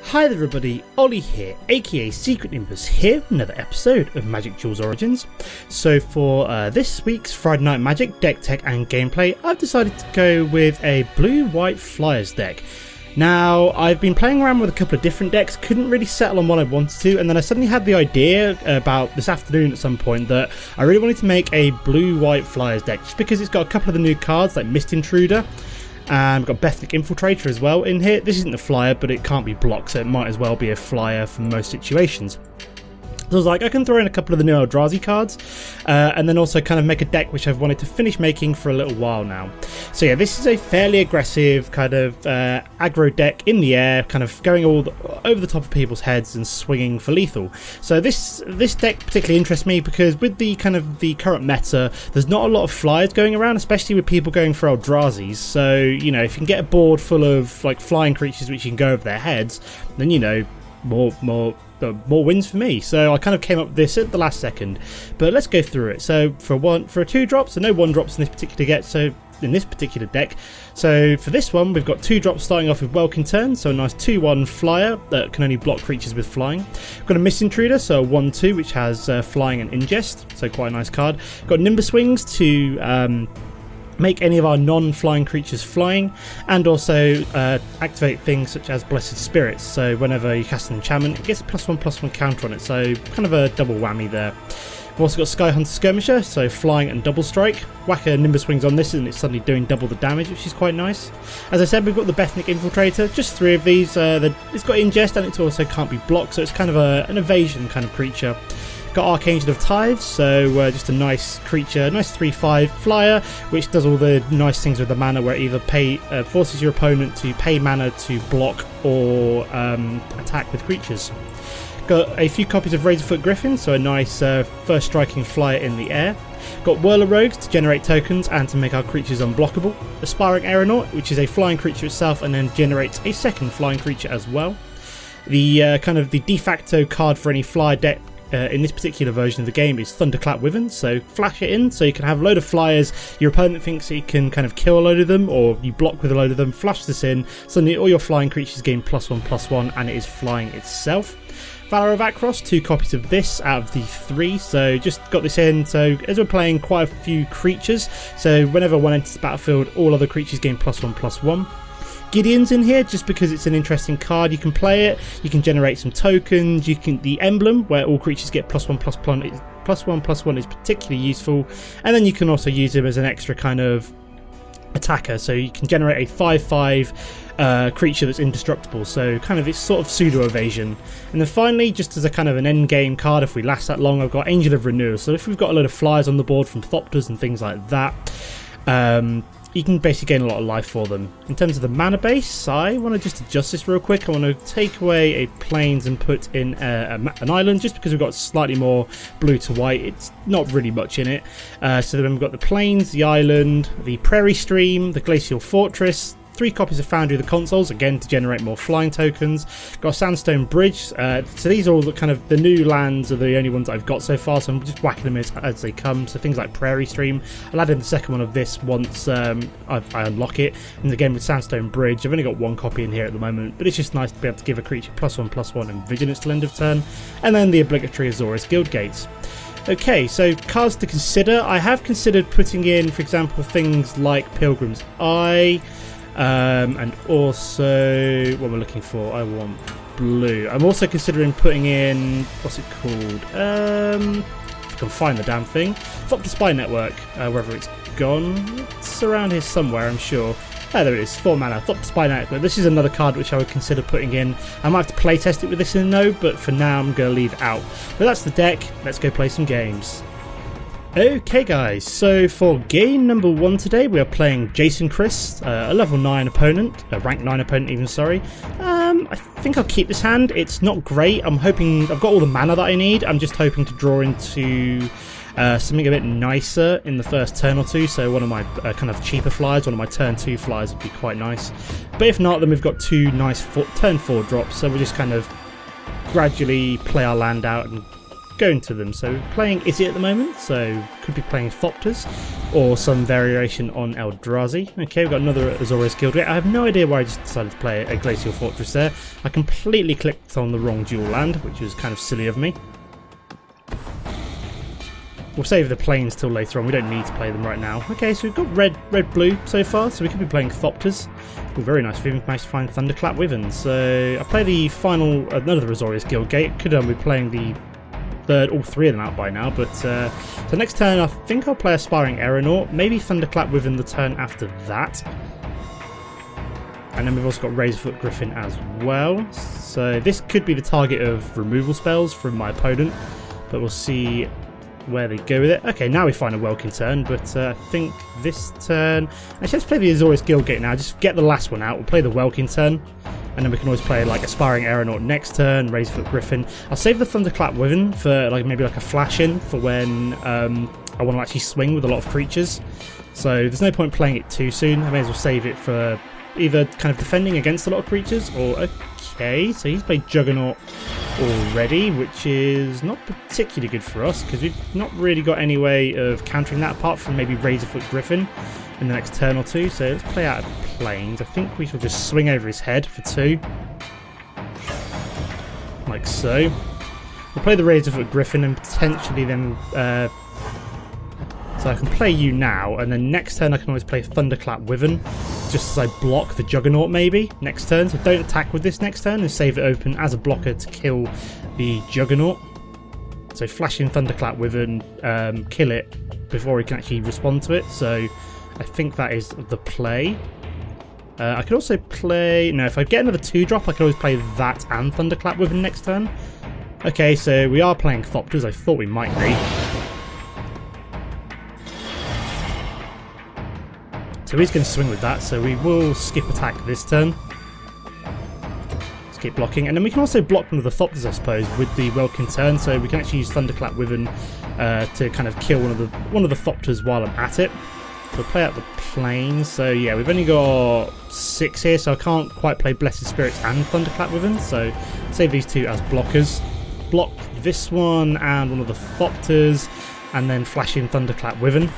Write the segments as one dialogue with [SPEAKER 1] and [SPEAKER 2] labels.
[SPEAKER 1] Hi there everybody, Ollie here, aka Secret Nimbus here, another episode of Magic Duels Origins. So for this week's Friday Night Magic deck tech and gameplay, I've decided to go with a blue-white Flyers deck. Now, I've been playing around with a couple of different decks, couldn't really settle on what I wanted to, and then I suddenly had the idea about this afternoon at some point that I really wanted to make a blue-white Flyers deck, just because it's got a couple of the new cards like Mist Intruder, and we've got Bethnic Infiltrator as well in here. This isn't a flyer, but it can't be blocked, so it might as well be a flyer for most situations. So I was like, I can throw in a couple of the new Eldrazi cards, and then also kind of make a deck which I've wanted to finish making for a little while now. So yeah, this is a fairly aggressive kind of aggro deck in the air, kind of going over the top of people's heads and swinging for lethal. So this deck particularly interests me because with the kind of the current meta, there's not a lot of flyers going around, especially with people going for Eldrazi's. So you know, if you can get a board full of like flying creatures which you can go over their heads, then you know more wins for me. So I kind of came up with this at the last second, but let's go through it. So for a 2-drop, so no 1-drops in this particular deck, so in this particular deck. So for this one, we've got 2 drops starting off with Welkin Turn, so a nice 2-1 flyer that can only block creatures with flying. We've got a Mist Intruder, so a 1-2 which has flying and ingest, so quite a nice card. We've got Nimbus Wings to make any of our non-flying creatures flying, and also activate things such as Blessed Spirits, so whenever you cast an enchantment it gets a +1/+1 counter on it, so kind of a double whammy there. We've also got Sky Hunter Skirmisher, so flying and double strike. Whack a Nimbus Wings on this and it's suddenly doing double the damage, which is quite nice. As I said, we've got the Bethnic Infiltrator, just 3 of these. It's got ingest and it also can't be blocked, so it's kind of an evasion kind of creature. Got Archangel of Tithes, so just a nice creature, nice 3/5 flyer, which does all the nice things with the mana, where it either forces your opponent to pay mana to block or attack with creatures. Got a few copies of Razorfoot Griffin, so a nice first striking flyer in the air. Got Whirler Rogues to generate tokens and to make our creatures unblockable. Aspiring Aeronaut, which is a flying creature itself and then generates a second flying creature as well. The kind of the de facto card for any flyer deck in this particular version of the game is Thunderclap Wyvern, so flash it in so you can have a load of flyers, your opponent thinks he can kind of kill a load of them, or you block with a load of them, flash this in, suddenly all your flying creatures gain +1/+1 and it is flying itself. Valor of Akros, 2 copies of this out of the 3, so just got this in, so as we're playing quite a few creatures, so whenever one enters the battlefield all other creatures gain +1/+1. Gideon's in here just because it's an interesting card. You can play it, you can generate some tokens, the emblem where all creatures get +1/+1 is particularly useful, and then you can also use him as an extra kind of attacker, so you can generate a 5/5 creature that's indestructible, so kind of it's sort of pseudo evasion. And then finally, just as a kind of an end game card, if we last that long, I've got Angel of Renewal, so if we've got a load of flyers on the board from Thopters and things like that, you can basically gain a lot of life for them. In terms of the mana base, I want to just adjust this real quick. I want to take away a plains and put in an island, just because we've got slightly more blue to white. It's not really much in it. So then we've got the plains, the island, the prairie stream, the glacial fortress, 3 copies of Foundry of the Consoles, again to generate more flying tokens. Got a Sandstone Bridge, so these are all the new lands are the only ones that I've got so far, so I'm just whacking them as they come. So things like Prairie Stream, I'll add in the second one of this once I unlock it. And again with Sandstone Bridge, I've only got 1 copy in here at the moment, but it's just nice to be able to give a creature +1/+1 and Vigilance till end of turn. And then the obligatory Azorius Guild Gates. Okay, so cards to consider. I have considered putting in, for example, things like Pilgrim's Eye, and also what we're looking for, I want blue. I'm also considering putting in, what's it called, if I can find the damn thing, Thop the Spy Network, wherever it's gone. It's around here somewhere, I'm sure. Oh, there it is, 4 mana, Thop the Spy Network. This is another card which I would consider putting in. I might have to play test it with this in a no, but for now I'm going to leave it out. But that's the deck, let's go play some games. Okay guys, so for game number 1 today we are playing Jason Chris, a level 9 opponent, a rank 9 opponent even, sorry. I think I'll keep this hand. It's not great. I'm hoping, I've got all the mana that I need. I'm just hoping to draw into something a bit nicer in the first turn or two, so one of my kind of cheaper flyers, one of my turn 2 flyers would be quite nice. But if not, then we've got 2 nice turn 4 drops, so we'll just kind of gradually play our land out and go into them. So we're playing Izzy at the moment, so could be playing Thopters or some variation on Eldrazi. Okay, we've got another Azorius Guildgate. I have no idea why I just decided to play a Glacial Fortress there. I completely clicked on the wrong dual land, which was kind of silly of me. We'll save the planes till later on. We don't need to play them right now. Okay, so we've got red, blue so far. So we could be playing Thopters. Ooh, very nice. We managed to find Thunderclap Wyvern. So I play the final, another Azorius Guildgate. Could be playing the third, all three of them out by now. But so next turn, I think I'll play Aspiring Aeronaut. Maybe Thunderclap Wyvern the turn after that. And then we've also got Razorfoot Griffin as well. So this could be the target of removal spells from my opponent. But we'll see where they go with it. Okay, now we find a Welkin turn, but I think this turn... Actually, let's play the Azorius Guildgate now. Just get the last one out. We'll play the Welkin turn, and then we can always play like Aspiring Aeronaut next turn, Razorfoot Griffin. I'll save the Thunderclap Wyvern for like maybe like a flash in for when I want to actually swing with a lot of creatures. So there's no point playing it too soon. I may as well save it for either kind of defending against a lot of creatures or... Okay, so he's played Juggernaut already, which is not particularly good for us because we've not really got any way of countering that apart from maybe Razorfoot Griffin in the next turn or two. So let's play out of Plains. I think we shall just swing over his head for 2. Like so. We'll play the Razorfoot Griffin and potentially then... so I can play you now, and then next turn I can always play Thunderclap Wyvern, just as I block the Juggernaut maybe next turn. So don't attack with this next turn and save it open as a blocker to kill the Juggernaut. So flashing Thunderclap Wyvern, kill it before he can actually respond to it. So I think that is the play. I could also play... No, if I get another 2-drop I can always play that and Thunderclap Wyvern next turn. Okay, so we are playing Thopters. I thought we might be. So he's going to swing with that, so we will skip attack this turn. Let's keep blocking, and then we can also block one of the Thopters, I suppose, with the Welkin turn, so we can actually use Thunderclap Wyvern to kind of kill one of the Thopters while I'm at it. We'll play out the Plains, so yeah, we've only got 6 here, so I can't quite play Blessed Spirits and Thunderclap Wyvern, so save these 2 as blockers. Block this one and one of the Thopters, and then flash in Thunderclap Wyvern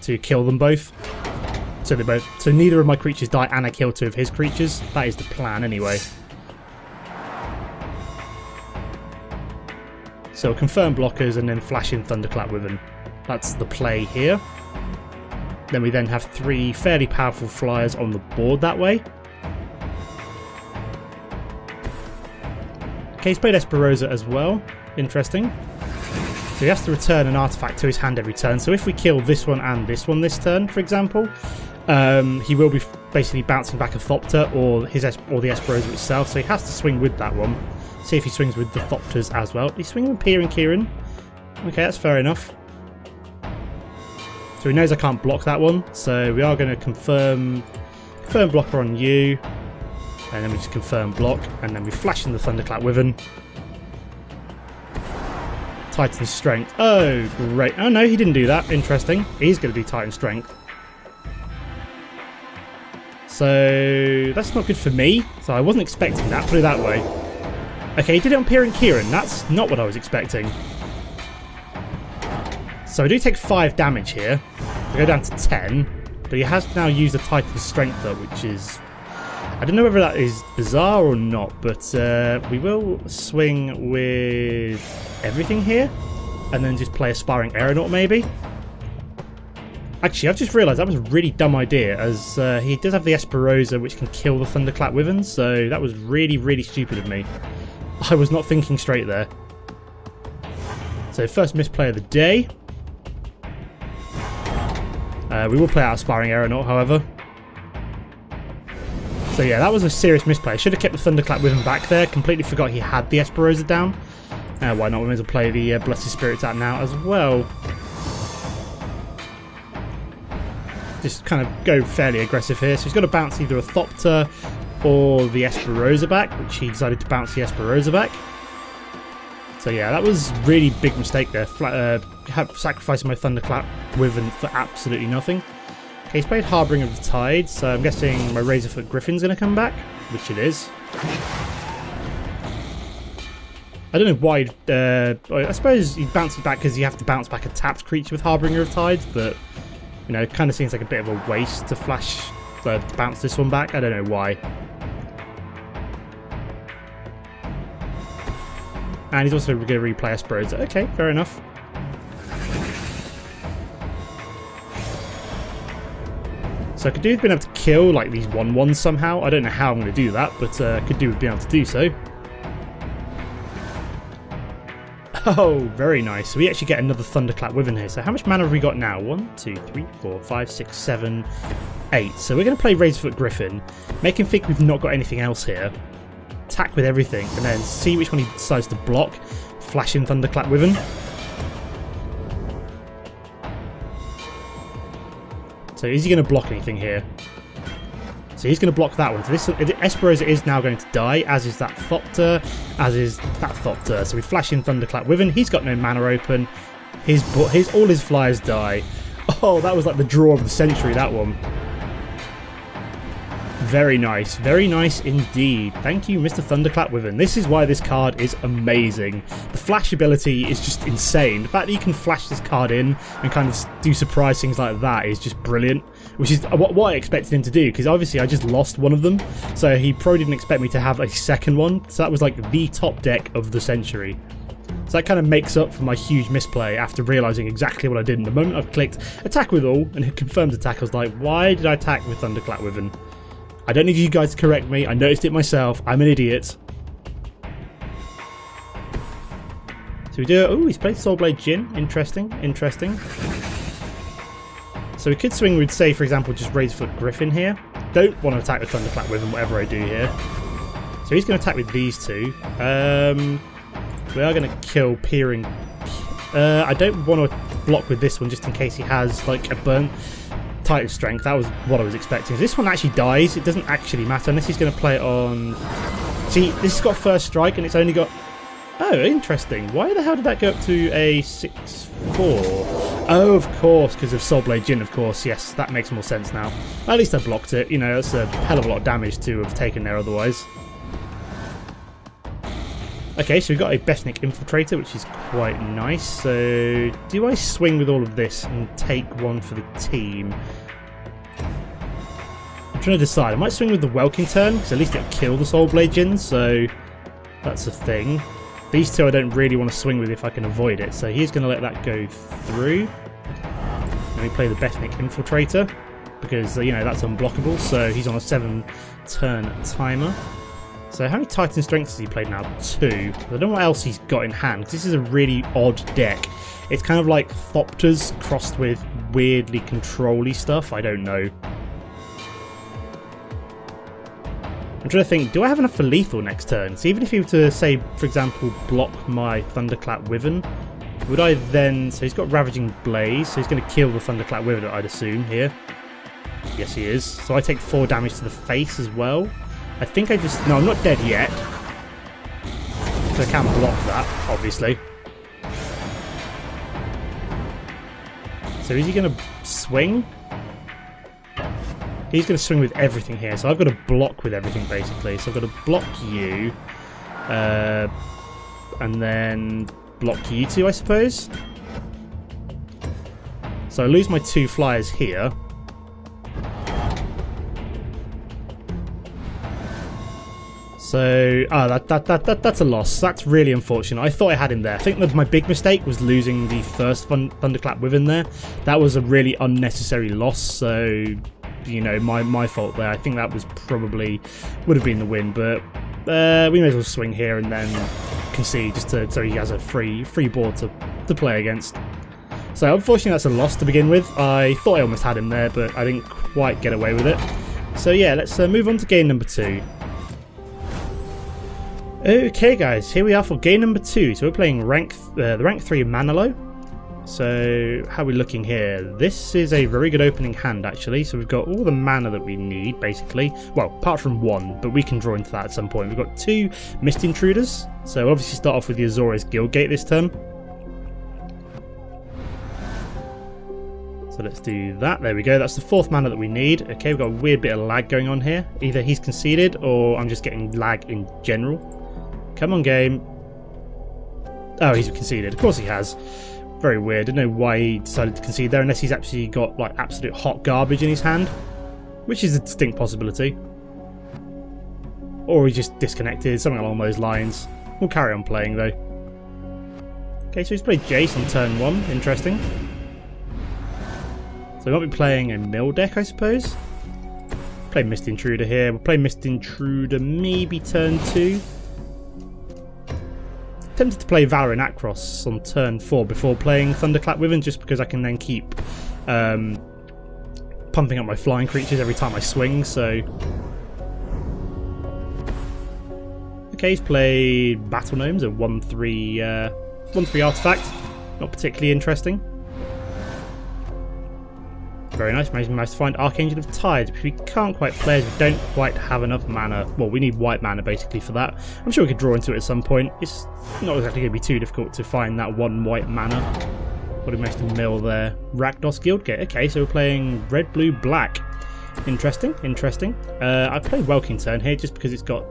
[SPEAKER 1] to kill them both. So neither of my creatures die and I kill 2 of his creatures. That is the plan anyway. So confirm blockers and then flash in Thunderclap Wyvern. That's the play here. Then we then have 3 fairly powerful flyers on the board that way. Okay, he's played Esperosa as well. Interesting. So he has to return an artifact to his hand every turn. So if we kill this one and this one this turn, for example, he will be basically bouncing back a Thopter or the Esperosa itself. So he has to swing with that one. See if he swings with the Thopters as well. He's swinging with Peering Kieran. Okay, that's fair enough. So he knows I can't block that one. So we are going to confirm blocker on you. And then we just confirm block. And then we flash in the Thunderclap Wyvern. Titan Strength. Oh, great. Oh, no, he didn't do that. Interesting. He's going to do Titan Strength. So that's not good for me. So I wasn't expecting that. Put it that way. Okay, he did it on Peering Kieran. That's not what I was expecting. So I do take 5 damage here. I go down to 10. But he has now used a Titan Strength, though, which is... I don't know whether that is bizarre or not, but we will swing with everything here and then just play Aspiring Aeronaut maybe. Actually, I've just realised that was a really dumb idea, as he does have the Esperosa which can kill the Thunderclap Wyvern, so that was really, really stupid of me. I was not thinking straight there. So first misplay of the day. We will play out Aspiring Aeronaut, however. So yeah, that was a serious misplay. I should have kept the Thunderclap Wyvern back there. Completely forgot he had the Esperosa down. Why not? We may as well play the Blessed Spirits out now as well. Just kind of go fairly aggressive here. So he's got to bounce either a Thopter or the Esperosa back, which he decided to bounce the Esperosa back. So yeah, that was a really big mistake there. Sacrificing my Thunderclap Wyvern for absolutely nothing. Okay, he's played Harbouring of the Tide, so I'm guessing my Razorfoot Griffin's going to come back, which it is. I don't know why. I suppose he bounces back because you have to bounce back a tapped creature with Harbinger of Tides, but you know, it kind of seems like a bit of a waste to to bounce this one back. I don't know why. And he's also going to replay Esperosa. Okay, fair enough. So I could do with being able to kill like these 1/1s somehow. I don't know how I'm going to do that, but could do with being able to do so. Oh, very nice. So we actually get another Thunderclap Wyvern here. So how much mana have we got now? 1, 2, 3, 4, 5, 6, 7, 8. So we're going to play Razorfoot Griffin, make him think we've not got anything else here, attack with everything, and then see which one he decides to block. Flash in Thunderclap Wyvern. So is he going to block anything here? So he's going to block that one. So this Esperosa is now going to die, as is that Thopter, as is that Thopter. So we flash in Thunderclap Wyvern. He's got no mana open. All his flyers die. Oh, that was like the draw of the century, that one. Very nice indeed. Thank you, Mr. Thunderclap Wyvern. This is why this card is amazing. The flash ability is just insane. The fact that you can flash this card in and kind of do surprise things like that is just brilliant. Which is what I expected him to do, because obviously I just lost one of them, so he probably didn't expect me to have a second one. So that was like the top deck of the century. So that kind of makes up for my huge misplay after realising exactly what I did. In the moment I've clicked attack with all and it confirmed attack, I was like, why did I attack with Thunderclap Wyvern? I don't need you guys to correct me, I noticed it myself, I'm an idiot. So we do, oh, he's played Soulblade Djinn, interesting. So we could swing with, say, for example, just Razorfoot Griffin here. Don't want to attack with Thunderclap Wyvern, whatever I do here. So he's going to attack with these two. We are going to kill Peering. I don't want to block with this one just in case he has like a burn Titan Strength. That was what I was expecting. If this one actually dies, it doesn't actually matter unless he's going to play it on... See, this has got First Strike and it's only got... Oh, interesting. Why the hell did that go up to a 6/4? Oh, of course, because of Soulblade Djinn, of course. Yes, that makes more sense now. At least I blocked it. You know, that's a hell of a lot of damage to have taken there otherwise. Okay, so we've got a Bethnic Infiltrator, which is quite nice. So, do I swing with all of this and take one for the team? I'm trying to decide. I might swing with the Welkin Turn, because at least it'll kill the Soulblade Djinn, so that's a thing. These two I don't really want to swing with if I can avoid it, so he's going to let that go through. And we play the Bethnic Infiltrator, because, you know, that's unblockable, so he's on a 7-turn timer. So how many Titan Strengths has he played now? 2. I don't know what else he's got in hand, because this is a really odd deck. It's kind of like Thopters crossed with weirdly control-y stuff, I don't know. I'm trying to think, do I have enough for lethal next turn? So even if he were to, say, for example, block my Thunderclap Wyvern, would I then... So he's got Ravaging Blaze, so he's going to kill the Thunderclap Wyvern, I'd assume, here. Yes, he is. So I take 4 damage to the face as well. I think I just... No, I'm not dead yet. So I can block that, obviously. So is he going to swing? He's going to swing with everything here, so I've got to block with everything basically. So I've got to block you, and then block you two, I suppose. So I lose my 2 flyers here. So, that's a loss. That's really unfortunate. I thought I had him there. I think that my big mistake was losing the first Thunderclap Wyvern there. That was a really unnecessary loss, so... You know, my fault there. I think that was probably would have been the win, but we may as well swing here and then concede just so he has a free board to play against. So unfortunately that's a loss to begin with. I thought I almost had him there, but I didn't quite get away with it. So yeah, let's move on to game number 2. Okay guys, here we are for game number 2. So we're playing the rank 3 Manalo. So, how are we looking here? This is a very good opening hand, actually. So we've got all the mana that we need, basically. Well, apart from 1, but we can draw into that at some point. We've got 2 Mist Intruders. So we'll obviously start off with the Azorius Guildgate this turn. So let's do that. There we go. That's the 4th mana that we need. Okay, we've got a weird bit of lag going on here. Either he's conceded, or I'm just getting lag in general. Come on, game. Oh, he's conceded. Of course he has. Very weird. I don't know why he decided to concede there, unless he's actually got like absolute hot garbage in his hand, which is a distinct possibility. Or he just disconnected, something along those lines. We'll carry on playing though. Okay, so he's played Jace on turn 1. Interesting. So we might be playing a mill deck, I suppose. Play Mist Intruder here. We'll play Mist Intruder maybe turn 2. Tempted to play Valor in Akros on turn 4 before playing Thunderclap Wyvern, just because I can then keep pumping up my flying creatures every time I swing, so... Okay, he's played Battle Gnomes, a 1/3 artifact. Not particularly interesting. Very nice. Managed to find Archangel of Tides, which we can't quite play as we don't quite have enough mana. Well, we need white mana basically for that. I'm sure we could draw into it at some point. It's not exactly going to be too difficult to find that one white mana. What did we manage to mill there? Rakdos Guildgate. Okay, so we're playing red, blue, black. Interesting, interesting. I played Welkin turn here just because it's got...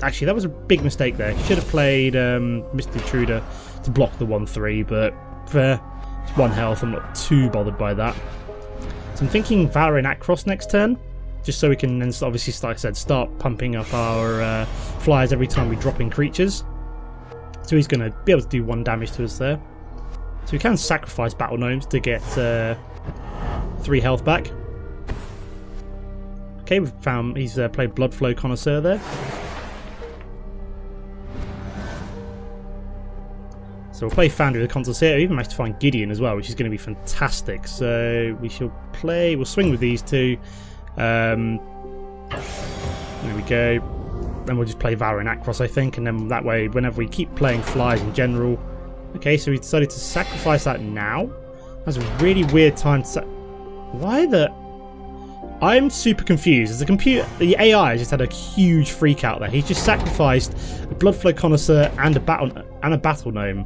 [SPEAKER 1] actually, that was a big mistake there. Should have played Mr. Intruder to block the 1/3, but fair. It's 1 health. I'm not too bothered by that. So I'm thinking Valor in Akros next turn, just so we can then obviously, like I said, start pumping up our flyers every time we drop in creatures. So he's going to be able to do 1 damage to us there. So we can sacrifice Battle Gnomes to get 3 health back. Okay, we've found he's played Bloodflow Connoisseur there. So we'll play Foundry of the Consulseer. We even managed to find Gideon as well, which is going to be fantastic. So we shall play. We'll swing with these two. There we go. Then we'll just play Valor in Akros, I think, and then that way, whenever we keep playing flyers in general. Okay, so we decided to sacrifice that now. That's a really weird time to. Why the? I'm super confused. As the AI has just had a huge freak out there. He's just sacrificed a Bloodflow Connoisseur and a Battle Gnome.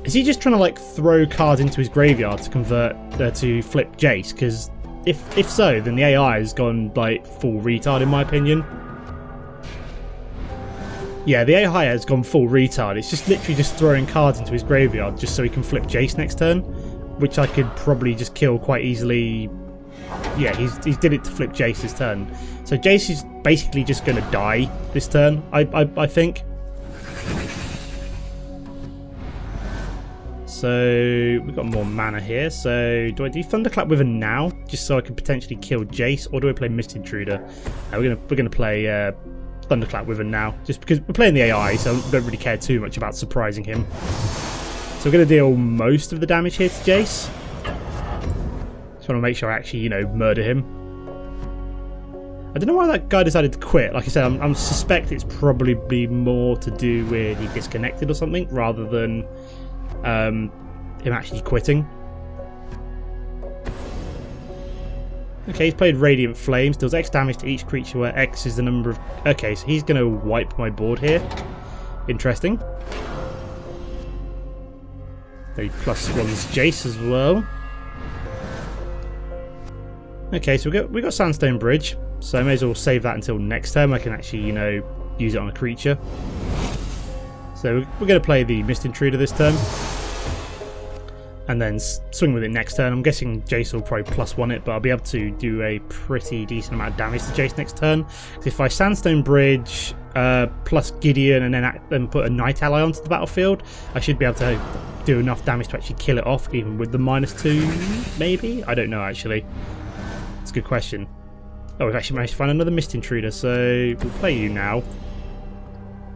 [SPEAKER 1] Is he just trying to like throw cards into his graveyard to convert to flip Jace? Because if so, then the AI has gone like full retard in my opinion. Yeah, the AI has gone full retard. It's just literally just throwing cards into his graveyard just so he can flip Jace next turn, which I could probably just kill quite easily. Yeah, he's did it to flip Jace's turn. So Jace is basically just going to die this turn, I think. So we've got more mana here. So do I do Thunderclap Wyvern now, just so I can potentially kill Jace, or do I play Mist Intruder? We're gonna play Thunderclap Wyvern now, just because we're playing the AI, so I don't really care too much about surprising him. So we're going to deal most of the damage here to Jace. Just want to make sure I actually, murder him. I don't know why that guy decided to quit. Like I said, I suspect it's probably more to do with he disconnected or something, rather than him actually quitting. Okay, he's played Radiant Flames, deals X damage to each creature where X is the number of... Okay, so he's going to wipe my board here. Interesting. He +1s Jace as well. Okay, so we got Sandstone Bridge, so I may as well save that until next time. I can actually, use it on a creature. So we're going to play the Mist Intruder this turn, and then swing with it next turn. I'm guessing Jace will probably +1 it, but I'll be able to do a pretty decent amount of damage to Jace next turn. If I Sandstone Bridge plus Gideon and then put a Night Ally onto the battlefield, I should be able to do enough damage to actually kill it off, even with the -2, maybe? I don't know, actually. It's a good question. Oh, we've actually managed to find another Mist Intruder, so we'll play you now.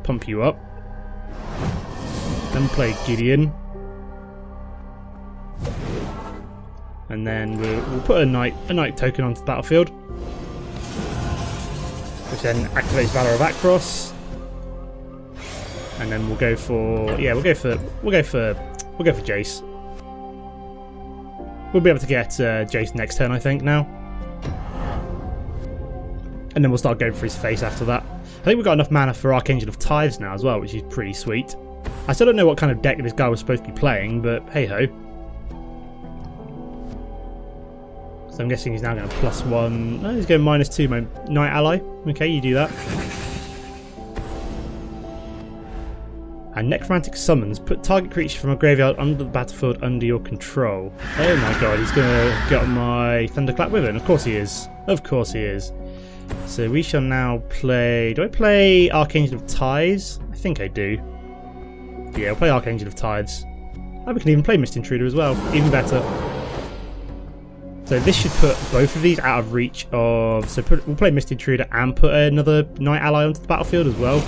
[SPEAKER 1] Pump you up. Then play Gideon. And then we'll put a night token onto the battlefield, which then activates Valor of Akros. And then we'll go for Jace. We'll be able to get Jace next turn, I think, now. And then we'll start going for his face after that. I think we've got enough mana for Archangel of Tides now as well, which is pretty sweet. I still don't know what kind of deck this guy was supposed to be playing, but hey ho. So I'm guessing he's now going to +1. No, he's going -2, my Night Ally. Okay, you do that. And necromantic summons. Put target creature from a graveyard under the battlefield under your control. Oh my god, he's going to get my Thunderclap with it. Of course he is. Of course he is. So we shall now play... Do I play Archangel of Tides? I think I do. Yeah, I'll play Archangel of Tides. Oh, we can even play Mist Intruder as well. Even better. So this should put both of these out of reach of... So we'll play Mist Intruder and put another Knight ally onto the battlefield as well.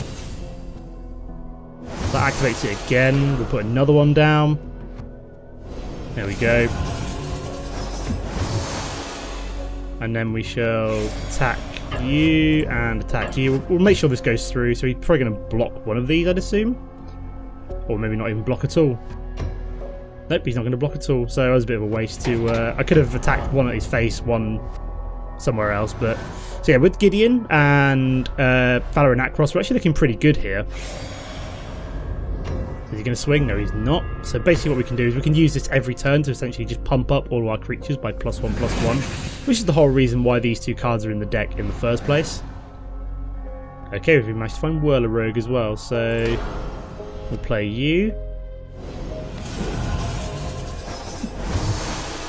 [SPEAKER 1] That activates it again. We'll put another one down. There we go. And then we shall attack you and attack you. We'll make sure this goes through. So he's probably going to block one of these, I'd assume. Or maybe not even block at all. Nope, he's not going to block at all. So that was a bit of a waste to... I could have attacked one at his face, one somewhere else. But so yeah, with Gideon and Valor and Akros, we're actually looking pretty good here. Is he going to swing? No, he's not. So basically what we can do is we can use this every turn to essentially just pump up all of our creatures by +1/+1, which is the whole reason why these two cards are in the deck in the first place. Okay, we've managed to find Whirler Rogue as well, so we'll play you.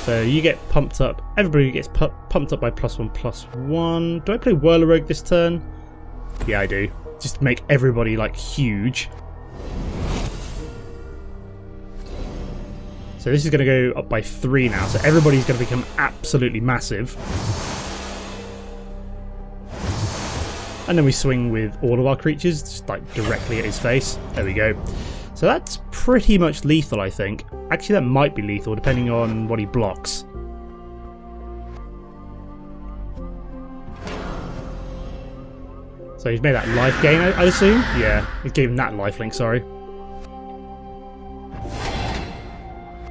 [SPEAKER 1] So you get pumped up. Everybody gets pumped up by +1/+1. Do I play Whirler Rogue this turn? Yeah, I do. Just to make everybody like huge. So this is going to go up by 3 now, so everybody's going to become absolutely massive. And then we swing with all of our creatures, just like directly at his face. There we go. So that's pretty much lethal, I think. Actually, that might be lethal, depending on what he blocks. So he's made that life gain, I assume? Yeah, he gave him that lifelink, sorry.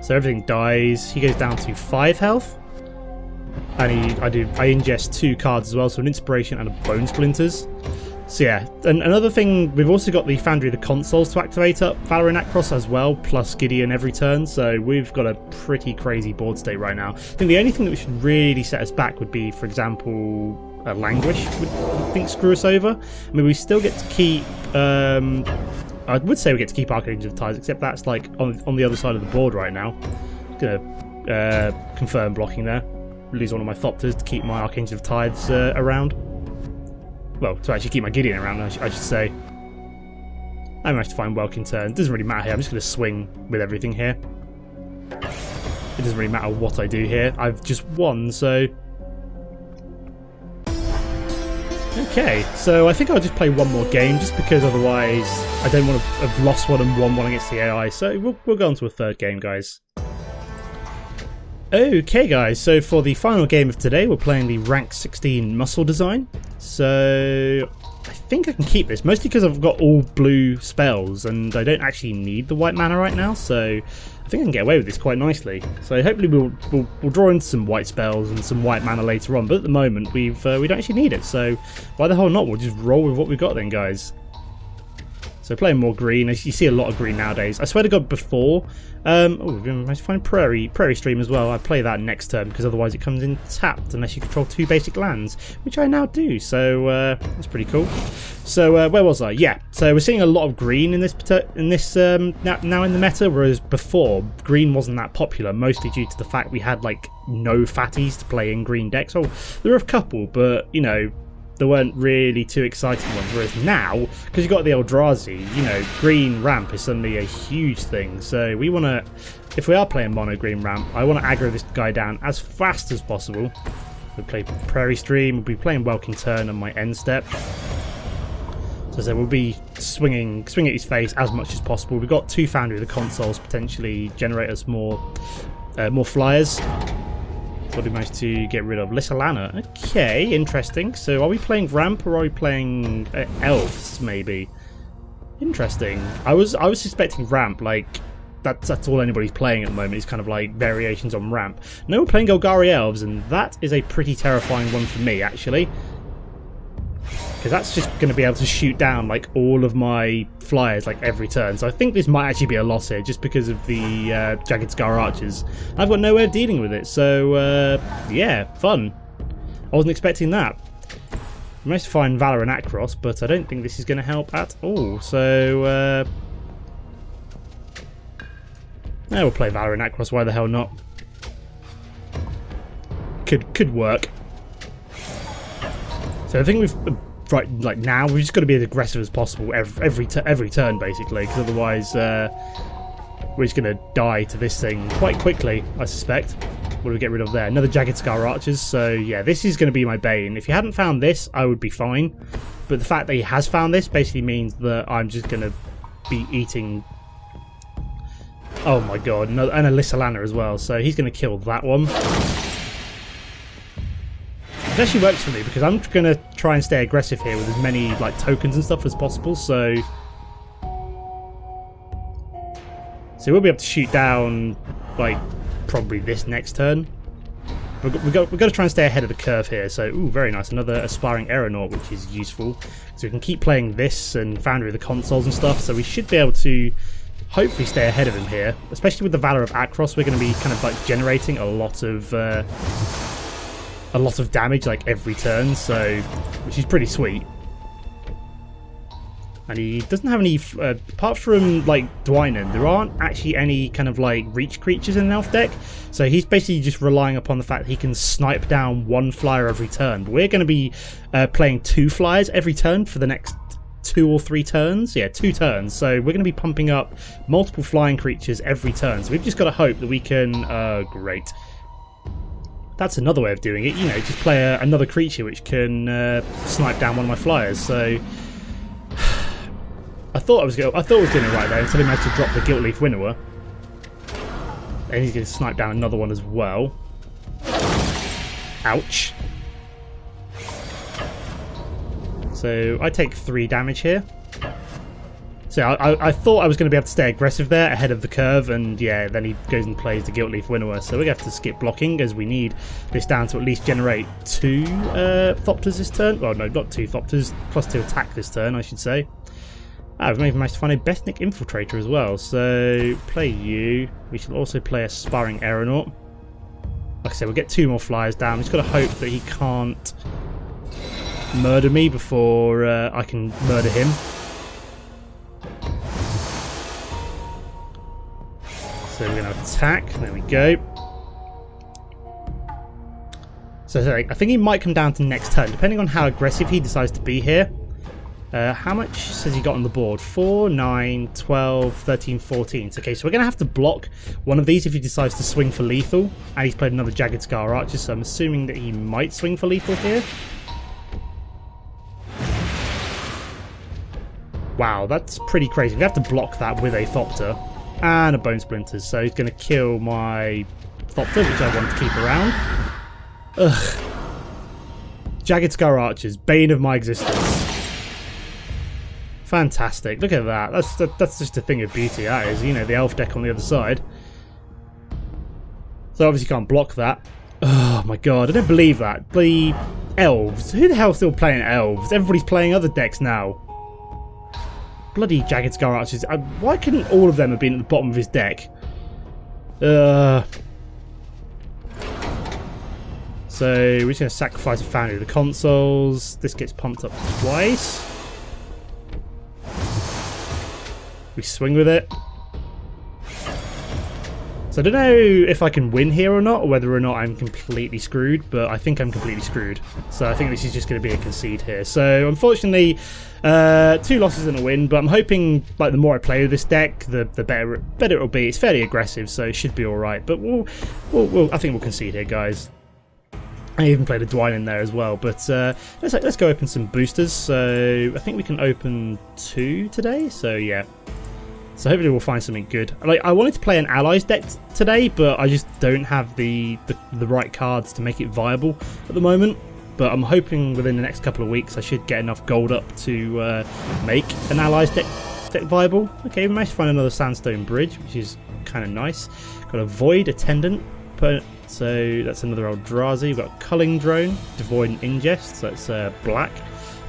[SPEAKER 1] So everything dies. He goes down to 5 health. And I ingest 2 cards as well, so an Inspiration and a Bone Splinters. So yeah, and another thing, we've also got the Foundry of the Consoles to activate up Valor and Akros as well, plus Gideon every turn, so we've got a pretty crazy board state right now. I think the only thing that should really set us back would be, for example, Languish would, I think, screw us over. I mean, we still get to keep... I would say we get to keep Archangel of Tides, except that's like on the other side of the board right now. Gonna confirm blocking there. Lose one of my Thopters to keep my Archangel of Tides around. Well, to actually keep my Gideon around, I should say. I managed to find Welkin turn. It doesn't really matter here. I'm just going to swing with everything here. It doesn't really matter what I do here. I've just won, so... Okay, so I think I'll just play one more game, just because otherwise I don't want to have lost one and won one against the AI. So we'll go on to a third game, guys. Okay, guys, so for the final game of today, we're playing the Rank 16 Muscle Design. So I think I can keep this, mostly because I've got all blue spells, and I don't actually need the white mana right now, so I think I can get away with this quite nicely. So hopefully we'll draw in some white spells and some white mana later on, but at the moment we don't actually need it, so why the hell not? We'll just roll with what we've got then, guys. So playing more green, you see a lot of green nowadays. I swear to God, before, we're going to find Prairie Stream as well. I play that next turn because otherwise it comes in tapped unless you control 2 basic lands, which I now do. So that's pretty cool. So where was I? Yeah. So we're seeing a lot of green in this now in the meta, whereas before green wasn't that popular, mostly due to the fact we had like no fatties to play in green decks. Oh, there were a couple, but you know, there weren't really too exciting ones, whereas now, because you've got the Eldrazi, you know, green ramp is suddenly a huge thing. So we want to, if we are playing mono green ramp, I want to aggro this guy down as fast as possible. We'll play Prairie Stream, we'll be playing Welkin Turn on my end step. So we'll be swinging at his face as much as possible. We've got 2 Foundry of the Consoles, potentially generate us more flyers. What did we manage to get rid of? Lissalana. Okay, interesting. So are we playing ramp or are we playing elves, maybe? Interesting. I was suspecting ramp, like that's all anybody's playing at the moment is kind of like variations on ramp. No, we're playing Golgari elves, and that is a pretty terrifying one for me, actually. Because that's just going to be able to shoot down like all of my flyers like every turn. So I think this might actually be a loss here just because of the Jagged Scar Archers. I've got no way of dealing with it. So yeah, fun. I wasn't expecting that. I managed to find Valor and Akros, but I don't think this is going to help at all. So We'll play Valor and Across, why the hell not? Could work. So I think we've like now we've just got to be as aggressive as possible every turn basically, because otherwise we're just gonna die to this thing quite quickly, I suspect. What do we get rid of there? Another Jagged Scar Archers. So yeah, this is going to be my bane. If he hadn't found this, I would be fine. But the fact that he has found this basically means that I'm just going to be eating... Oh my god, and Alyssa Lana as well. So he's going to kill that one. It actually works for me because I'm going to try and stay aggressive here with as many like tokens and stuff as possible. So we'll be able to shoot down like probably this next turn. We've got to try and stay ahead of the curve here. So, ooh, very nice. Another Aspiring Aeronaut, which is useful. So we can keep playing this and Foundry of the consoles and stuff. So we should be able to hopefully stay ahead of him here. Especially with the Valor of Akros, we're going to be kind of like generating a lot of damage like every turn. So, which is pretty sweet. And he doesn't have any, apart from like Dwynen, there aren't actually any kind of like reach creatures in an elf deck. So he's basically just relying upon the fact that he can snipe down one flyer every turn. But we're going to be playing 2 flyers every turn for the next 2 or 3 turns. Yeah, 2 turns. So we're going to be pumping up multiple flying creatures every turn. So we've just got to hope that we can... great. That's another way of doing it. You know, just play another creature which can snipe down one of my flyers. So... I thought I was doing it right there until he managed to drop the Guiltleaf Winnower. And he's going to snipe down another one as well. Ouch. So I take 3 damage here. So I thought I was going to be able to stay aggressive there ahead of the curve, and yeah, then he goes and plays the Guiltleaf Winnower. So we're going to have to skip blocking as we need this down to at least generate 2 Thopters this turn. Well, no, not 2 Thopters, plus 2 attack this turn, I should say. We've even managed to find a Bethnic Infiltrator as well, so play you. We shall also play a Aspiring Aeronaut. Like I said, we'll get 2 more flyers down. We've just got to hope that he can't murder me before I can murder him. So we're going to attack. There we go. So I think he might come down to next turn, depending on how aggressive he decides to be here. How much has he got on the board? 4, 9, 12, 13, 14. Okay, so we're going to have to block one of these if he decides to swing for lethal. And he's played another Jagged Scar Archer, so I'm assuming that he might swing for lethal here. Wow, that's pretty crazy. We have to block that with a Thopter and a Bone Splinters. So he's going to kill my Thopter, which I want to keep around. Ugh. Jagged Scar Archers, bane of my existence. Fantastic. Look at that. That's just a thing of beauty, that is. You know, the elf deck on the other side. So obviously can't block that. Oh my god, I don't believe that. The elves. Who the hell's still playing elves? Everybody's playing other decks now. Bloody Jagged Scar Archers. Why couldn't all of them have been at the bottom of his deck? So we're just going to sacrifice a Foundry of the consoles. This gets pumped up twice. We swing with it. So I don't know if I can win here or not, or whether or not I'm completely screwed, but I think I'm completely screwed. So I think this is just going to be a concede here. So unfortunately, 2 losses and a win, but I'm hoping like the more I play with this deck, the better it'll be. It's fairly aggressive, so it should be alright. But I think we'll concede here, guys. I even played a Dwyn in there as well, but let's go open some boosters. So I think we can open 2 today. So yeah. So hopefully we'll find something good. Like I wanted to play an allies deck today, but I just don't have the right cards to make it viable at the moment. But I'm hoping within the next couple of weeks I should get enough gold up to make an allies deck viable. Okay, we managed to find another Sandstone Bridge, which is kind of nice. Got a Void Attendant. So that's another Eldrazi. We've got a Culling Drone, Devoid and Ingest. So that's black.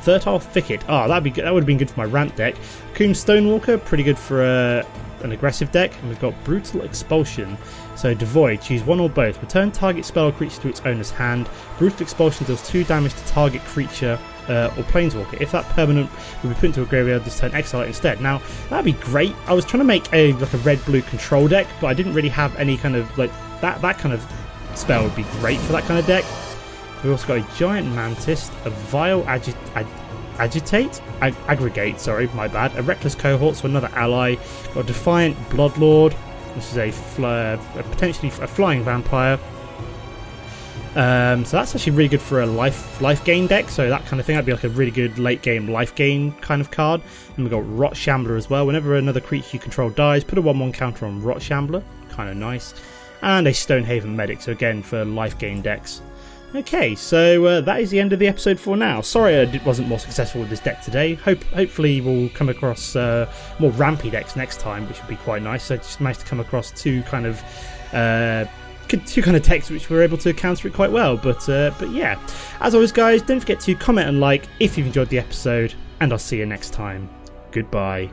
[SPEAKER 1] Fertile Thicket. Oh, that would have been good for my ramp deck. Coombe Stonewalker, pretty good for an aggressive deck. And we've got Brutal Expulsion. So Devoid, choose one or both. Return target spell or creature to its owner's hand. Brutal Expulsion deals 2 damage to target creature or Planeswalker. If that permanent would be put into a graveyard this turn, exile it instead. Now, that'd be great. I was trying to make a red-blue control deck, but I didn't really have any kind of, like, that kind of spell would be great for that kind of deck. We also got a Giant Mantis, a Vile Aggregate, sorry, my bad. A Reckless Cohort, so another ally. Got a Defiant Bloodlord, which is potentially a flying vampire. So that's actually really good for a life gain deck, so that kind of thing. That'd be like a really good late game life gain kind of card. And we've got Rot Shambler as well. Whenever another creature you control dies, put a 1/1 counter on Rot Shambler, kind of nice. And a Stonehaven Medic, so again for life gain decks. Okay, so that is the end of the episode for now. Sorry I wasn't more successful with this deck today. Hopefully we'll come across more rampy decks next time, which would be quite nice. So I just managed to come across two kind of decks which were able to counter it quite well. But yeah, as always guys, don't forget to comment and like if you've enjoyed the episode, and I'll see you next time. Goodbye.